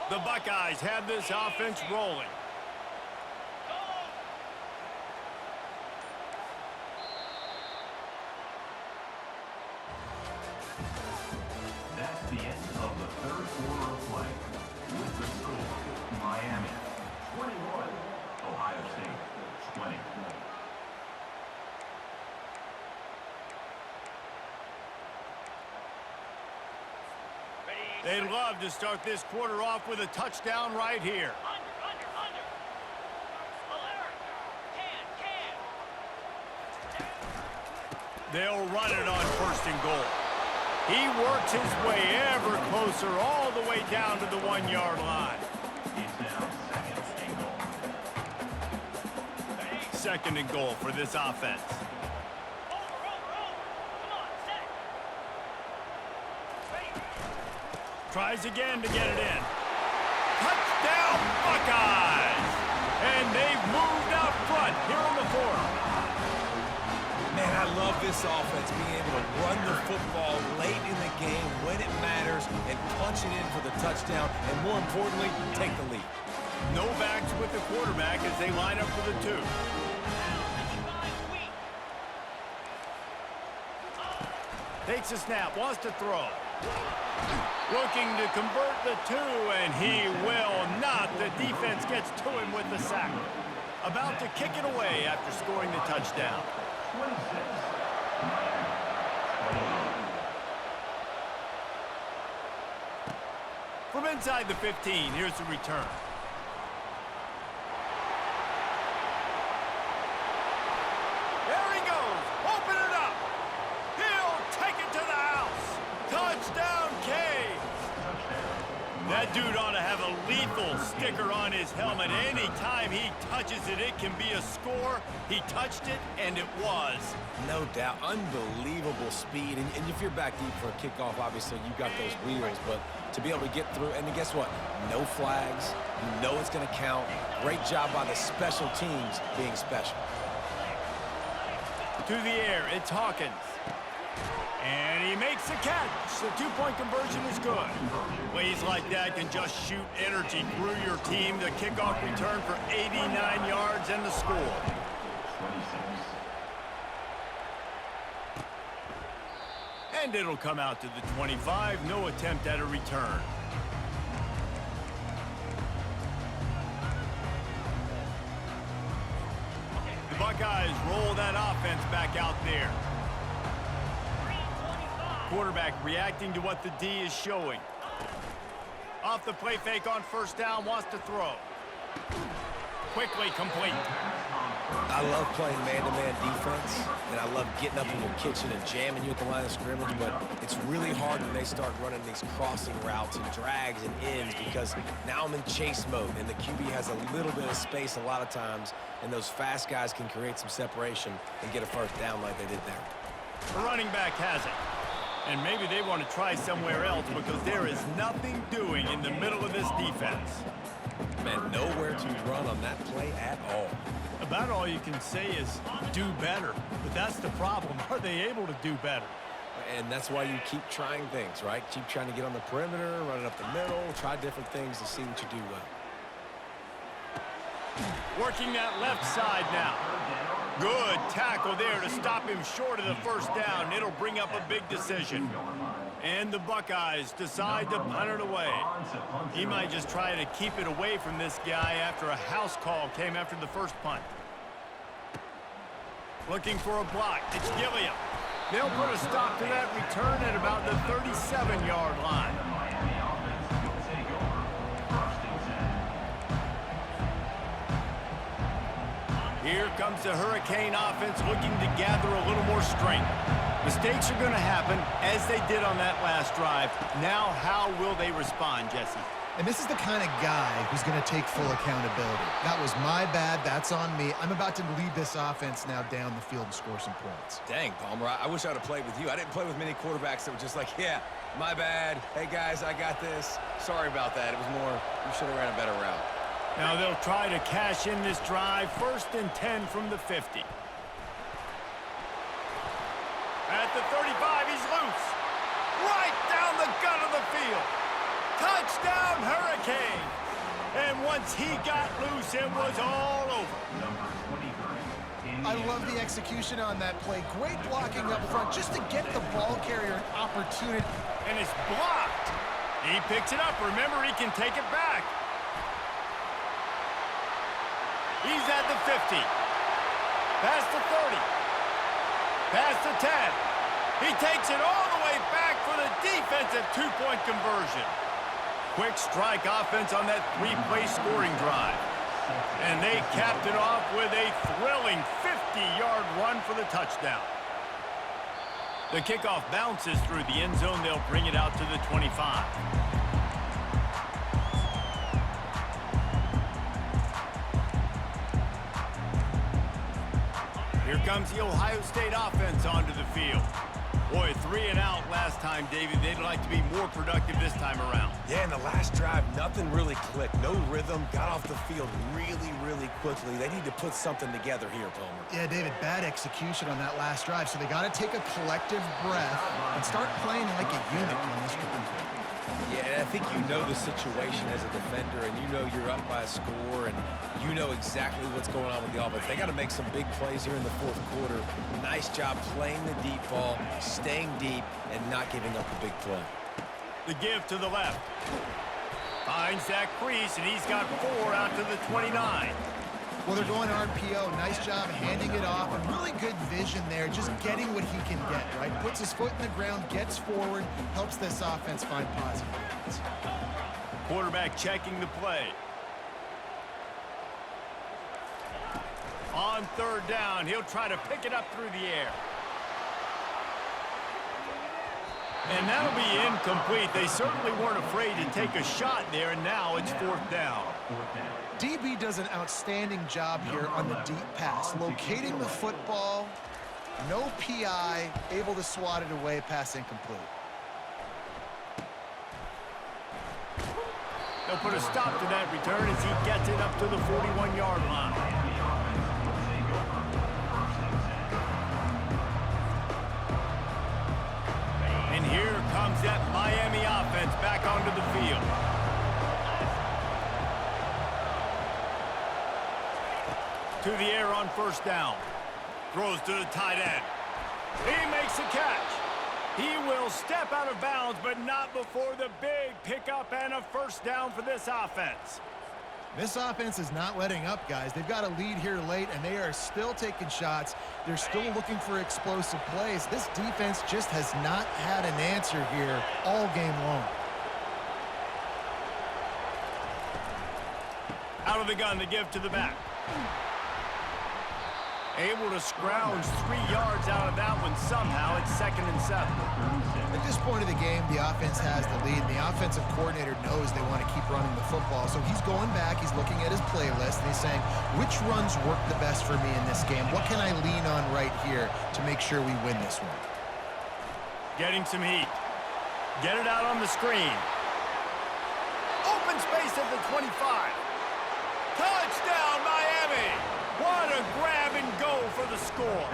[SPEAKER 1] The Buckeyes have this offense rolling.
[SPEAKER 4] That's the end of the 3rd quarter of play. With the score, Miami 21, Ohio State 20.
[SPEAKER 1] They'd love to start this quarter off with a touchdown right here. They'll run it on 1st and goal. He works his way ever closer all the way down to the 1-yard line.
[SPEAKER 4] It's now 2nd and goal.
[SPEAKER 1] 2nd and goal for this offense. Tries again to get it in. Touchdown, Buckeyes! And they've moved out front here in the 4th.
[SPEAKER 3] Man, I love this offense, being able to run the football late in the game when it matters and punch it in for the touchdown, and more importantly, take the lead.
[SPEAKER 1] No backs with the quarterback as they line up for the 2. Takes a snap, wants to throw. Looking to convert the 2, and he will not. The defense gets to him with the sack. About to kick it away after scoring the touchdown. From inside the 15, here's the return. There he goes. Open it up. He'll take it to the house. Touchdown, Caves. That dude ought to have a lethal sticker on his helmet. Anytime he touches it, it can be a score. He touched it, and it was.
[SPEAKER 3] No doubt. Unbelievable speed. And if you're back deep for a kickoff, obviously you got those wheels. But to be able to get through, and guess what? No flags. You know it's going to count. Great job by the special teams being special.
[SPEAKER 1] To the air, it's Hawkins. And he makes the catch. The 2-point conversion is good. Plays like that can just shoot energy through your team. The kickoff return for 89 yards and the score. And it'll come out to the 25. No attempt at a return. The Buckeyes roll that offense back out there. Quarterback reacting to what the D is showing. Off the play fake on first down, wants to throw. Quickly complete.
[SPEAKER 3] I love playing man-to-man defense, and I love getting up in your kitchen and jamming you at the line of scrimmage, but it's really hard when they start running these crossing routes and drags and ends because now I'm in chase mode, and the QB has a little bit of space a lot of times, and those fast guys can create some separation and get a first down like they did there.
[SPEAKER 1] The running back has it. And maybe they want to try somewhere else because there is nothing doing in the middle of this defense.
[SPEAKER 3] Man, nowhere to run on that play at all.
[SPEAKER 1] About all you can say is do better. But that's the problem. Are they able to do better?
[SPEAKER 3] And that's why you keep trying things, right? Keep trying to get on the perimeter, run it up the middle, try different things to see what you do well.
[SPEAKER 1] Working that left side now. Good tackle there to stop him short of the first down. It'll bring up a big decision. And the Buckeyes decide to punt it away. He might just try to keep it away from this guy after a house call came after the first punt. Looking for a block. It's Gilliam. They'll put a stop to that return at about the 37-yard line. Here comes the Hurricane offense looking to gather a little more strength. Mistakes are going to happen, as they did on that last drive. Now, how will they respond, Jesse?
[SPEAKER 2] And this is the kind of guy who's going to take full accountability. That was my bad. That's on me. I'm about to lead this offense now down the field and score some points.
[SPEAKER 3] Dang, Palmer, I wish I would have played with you. I didn't play with many quarterbacks that were just like, yeah, my bad. Hey, guys, I got this. Sorry about that. It was more, you should have ran a better route.
[SPEAKER 1] Now they'll try to cash in this drive. 1st and 10 from the 50. At the 35, he's loose. Right down the gut of the field. Touchdown, Hurricane. And once he got loose, it was all over.
[SPEAKER 2] I love the execution on that play. Great blocking up front just to get the ball carrier an opportunity.
[SPEAKER 1] And it's blocked. He picks it up. Remember, he can take it back. He's at the 50. Past the 30. Past the 10. He takes it all the way back for the defensive 2-point conversion. Quick strike offense on that 3-play scoring drive. And they capped it off with a thrilling 50-yard run for the touchdown. The kickoff bounces through the end zone. They'll bring it out to the 25. Here comes the Ohio State offense onto the field. Boy, 3 and out last time, David. They'd like to be more productive this time around.
[SPEAKER 3] Yeah, in the last drive, nothing really clicked. No rhythm, got off the field really, really quickly. They need to put something together here, Palmer.
[SPEAKER 2] Yeah, David, bad execution on that last drive, so they got to take a collective breath and start playing like a unit on this drive.
[SPEAKER 3] Yeah, and I think you know the situation as a defender, and you know you're up by a score, and you know exactly what's going on with the offense. They got to make some big plays here in the fourth quarter. Nice job playing the deep ball, staying deep, and not giving up the big play.
[SPEAKER 1] The give to the left. Finds that crease, and he's got 4 out to the 29.
[SPEAKER 2] Well, they're going RPO. Nice job handing it off, and really good vision there, just getting what he can get, right? Puts his foot in the ground, gets forward, helps this offense find positive points.
[SPEAKER 1] Quarterback checking the play. On 3rd down, he'll try to pick it up through the air. And that'll be incomplete. They certainly weren't afraid to take a shot there, and now it's 4th down.
[SPEAKER 2] DB does an outstanding job here on the deep pass, locating the football, no PI, able to swat it away, pass incomplete.
[SPEAKER 1] They'll put a stop to that return as he gets it up to the 41-yard line. And here comes that Miami offense back onto the field. To the air on 1st down. Throws to the tight end. He makes a catch. He will step out of bounds, but not before the big pickup and a 1st down for this offense.
[SPEAKER 2] This offense is not letting up, guys. They've got a lead here late, and they are still taking shots. They're still looking for explosive plays. This defense just has not had an answer here all game long.
[SPEAKER 1] Out of the gun, the give to the back. Able to scrounge 3 yards out of that one somehow. It's 2nd and 7.
[SPEAKER 2] At this point of the game, the offense has the lead, and the offensive coordinator knows they want to keep running the football. So he's going back, he's looking at his playlist, and he's saying, which runs work the best for me in this game? What can I lean on right here to make sure we win this one?
[SPEAKER 1] Getting some heat. Get it out on the screen. Open space at the 25. Touchdown, Miami! What a grab and go for the score.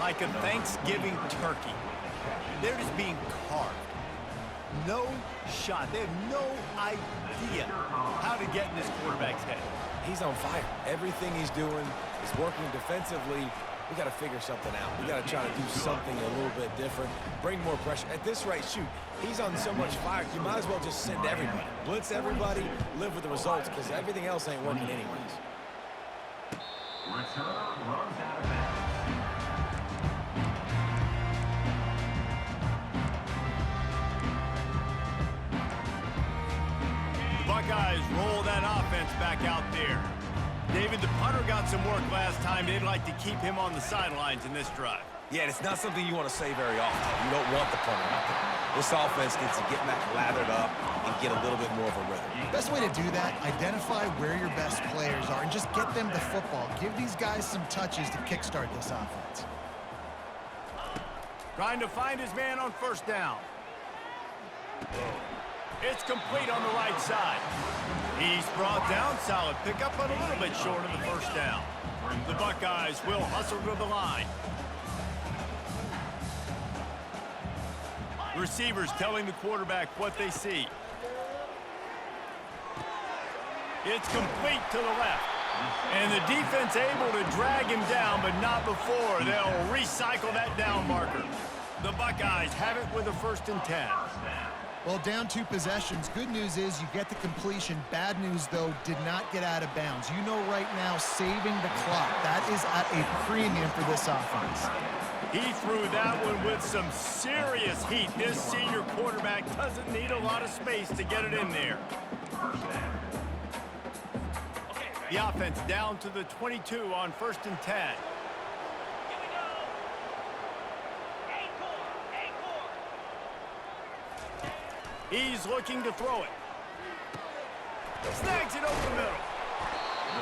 [SPEAKER 1] Like a Thanksgiving turkey. They're just being carved. No shot. They have no idea how to get in this quarterback's head.
[SPEAKER 3] He's on fire. Everything he's doing is working defensively. We got to figure something out. We got to try to do something a little bit different. Bring more pressure. At this rate, shoot, he's on so much fire, you might as well just send everybody. Blitz everybody, live with the results, because everything else ain't working anyways.
[SPEAKER 4] Return runs out of bounds.
[SPEAKER 1] The Buckeyes roll that offense back out there. David, the punter got some work last time. They'd like to keep him on the sidelines in this drive.
[SPEAKER 3] Yeah, and it's not something you want to say very often. You don't want the punter out there. This offense needs to get back lathered up and get a little bit more of a rhythm.
[SPEAKER 2] Best way to do that, identify where your best players are and just get them the football. Give these guys some touches to kickstart this offense.
[SPEAKER 1] Trying to find his man on 1st down. It's complete on the right side. He's brought down. Solid pickup, but a little bit short of the 1st down. The Buckeyes will hustle to the line. Receivers telling the quarterback what they see. It's complete to the left. And the defense able to drag him down, but not before. They'll recycle that down marker. The Buckeyes have it with a 1st and 10.
[SPEAKER 2] Well, down 2 possessions. Good news is you get the completion. Bad news, though, did not get out of bounds. You know right now, saving the clock. That is at a premium for this offense.
[SPEAKER 1] He threw that one with some serious heat. This senior quarterback doesn't need a lot of space to get it in there. The offense down to the 22 on 1st and 10. He's looking to throw it. Snags it over the middle.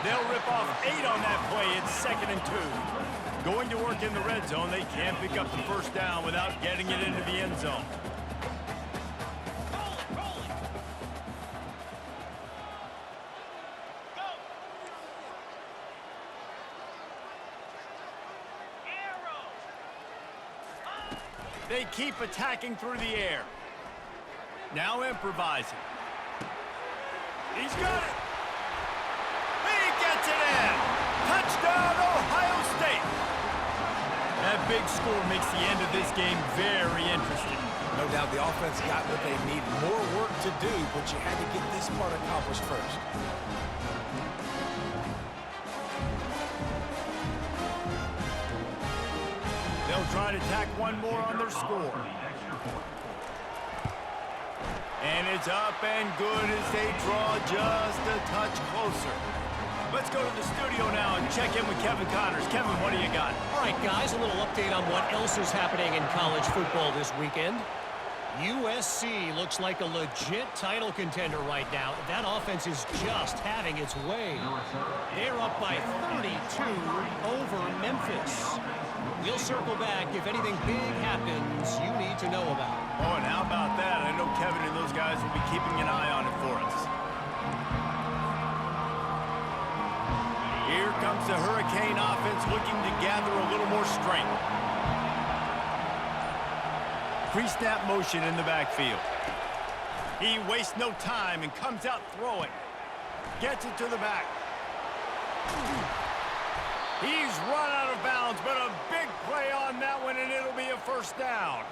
[SPEAKER 1] They'll rip off 8 on that play. It's 2nd and 2. Going to work in the red zone. They can't pick up the first down without getting it into the end zone. They keep attacking through the air. Now improvising. He's got it. He gets it in. Touchdown, Ohio State. That big score makes the end of this game very interesting.
[SPEAKER 3] No doubt the offense got what they need. More work to do, but you had to get this part accomplished first.
[SPEAKER 1] They'll try to tack one more on their score. And it's up and good as they draw just a touch closer. Let's go to the studio now and check in with Kevin Connors. Kevin, what do you got?
[SPEAKER 5] All right, guys, a little update on what else is happening in college football this weekend. USC looks like a legit title contender right now. That offense is just having its way. They're up by 32 over Memphis. We'll circle back if anything big happens you need to know about.
[SPEAKER 1] Oh, and how about that? I know Kevin and those guys will be keeping an eye on it for us. Here comes the Hurricane offense looking to gather a little more strength. Pre-snap motion in the backfield. He wastes no time and comes out throwing. Gets it to the back. He's run out of bounds, but a big play on that one, and it'll be a first down.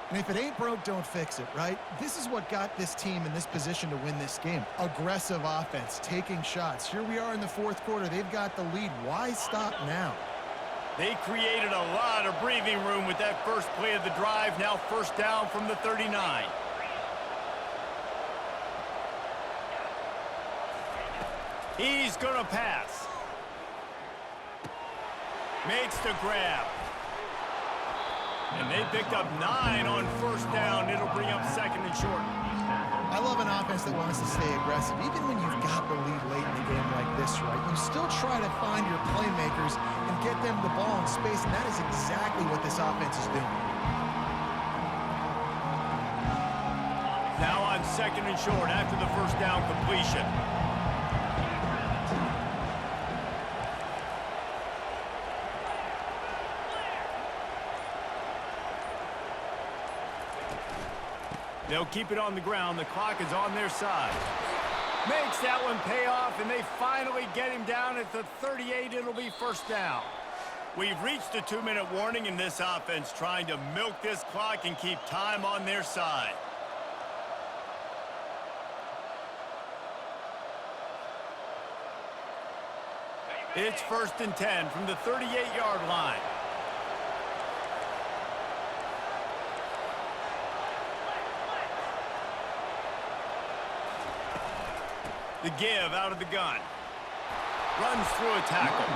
[SPEAKER 2] And if it ain't broke, don't fix it, right? This is what got this team in this position to win this game. Aggressive offense, taking shots. Here we are in the fourth quarter. They've got the lead. Why stop now?
[SPEAKER 1] They created a lot of breathing room with that first play of the drive. Now first down from the 39. He's going to pass. Makes the grab. And they picked up 9 on first down. It'll bring up 2nd and short.
[SPEAKER 2] I love an offense that wants to stay aggressive. Even when you've got the lead late in the game like this, right, you still try to find your playmakers and get them the ball in space, and that is exactly what this offense is doing.
[SPEAKER 1] Now on 2nd and short after the first down completion. They'll keep it on the ground. The clock is on their side. Makes that one pay off, and they finally get him down at the 38. It'll be first down. We've reached the 2-minute warning in this offense, trying to milk this clock and keep time on their side. It's 1st and 10 from the 38-yard line. The give out of the gun. Runs through a tackle.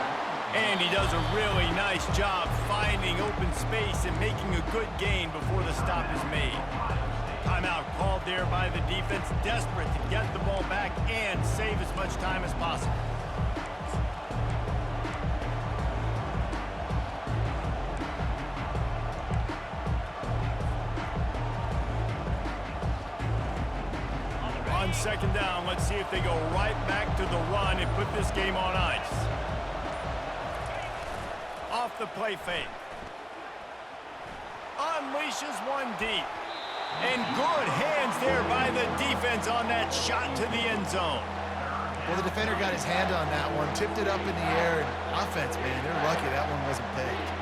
[SPEAKER 1] And he does a really nice job finding open space and making a good gain before the stop is made. Timeout called there by the defense, desperate to get the ball back and save as much time as possible. On 2nd down, let's see if they go right back to the run and put this game on ice. Off the play fake. Unleashes one deep. And good hands there by the defense on that shot to the end zone.
[SPEAKER 2] Well, the defender got his hand on that one, tipped it up in the air, and offense, man, they're lucky that one wasn't picked.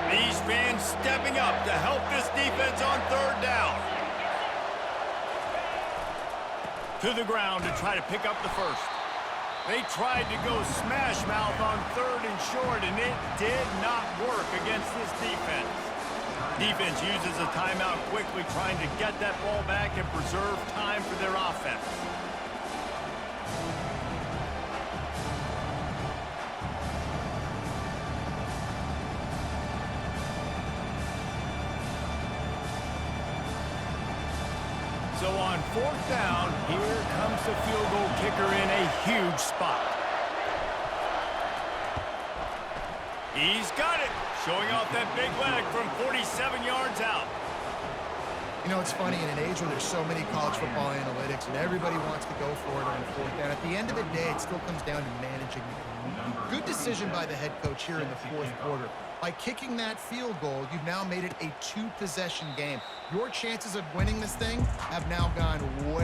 [SPEAKER 1] These fans stepping up to help this defense on 3rd down. To the ground to try to pick up the first. They tried to go smash mouth on 3rd and short, and it did not work against this defense. Defense uses a timeout quickly, trying to get that ball back and preserve time for their offense. So on 4th down, here comes the field goal kicker in a huge spot. He's got it, showing off that big leg from 47 yards out.
[SPEAKER 2] You know, it's funny, in an age where there's so many college football analytics and everybody wants to go for it on 4th down, at the end of the day, it still comes down to managing the game. Good decision by the head coach here in the 4th quarter. By kicking that field goal, you've now made it a 2-possession game. Your chances of winning this thing have now gone way